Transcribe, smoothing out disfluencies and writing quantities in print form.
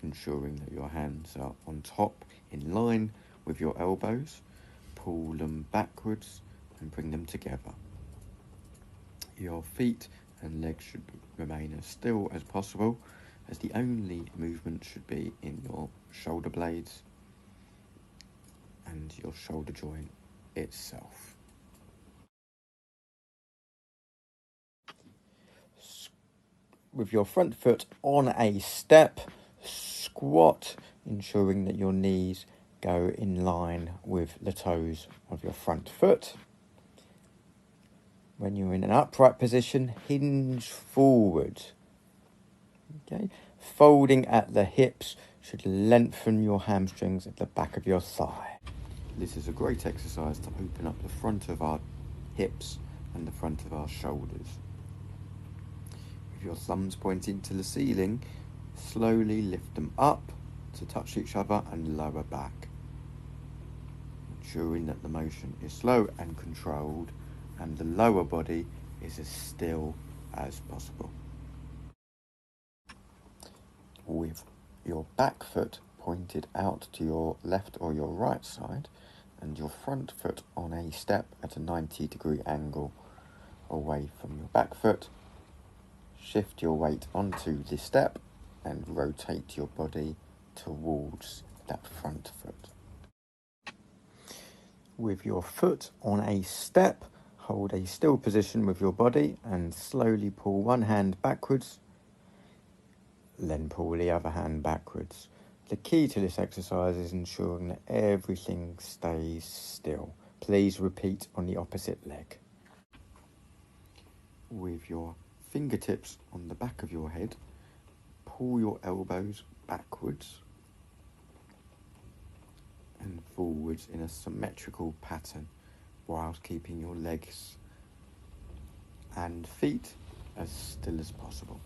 ensuring that your hands are on top in line with your elbows. Pull them backwards and bring them together. Your feet and legs should remain as still as possible, as the only movement should be in your shoulder blades and your shoulder joint itself. With your front foot on a step, squat, ensuring that your knees go in line with the toes of your front foot. When you're in an upright position, hinge forward. Okay, folding at the hips should lengthen your hamstrings at the back of your thigh. This is a great exercise to open up the front of our hips and the front of our shoulders. With your thumbs pointing to the ceiling, slowly lift them up to touch each other and lower back, ensuring that the motion is slow and controlled and the lower body is as still as possible. With your back foot pointed out to your left or your right side and your front foot on a step at a 90-degree angle away from your back foot, shift your weight onto this step and rotate your body towards that front foot. With your foot on a step, hold a still position with your body and slowly pull one hand backwards, then pull the other hand backwards. The key to this exercise is ensuring that everything stays still. Please repeat on the opposite leg. With your fingertips on the back of your head, pull your elbows backwards and forwards in a symmetrical pattern, whilst keeping your legs and feet as still as possible.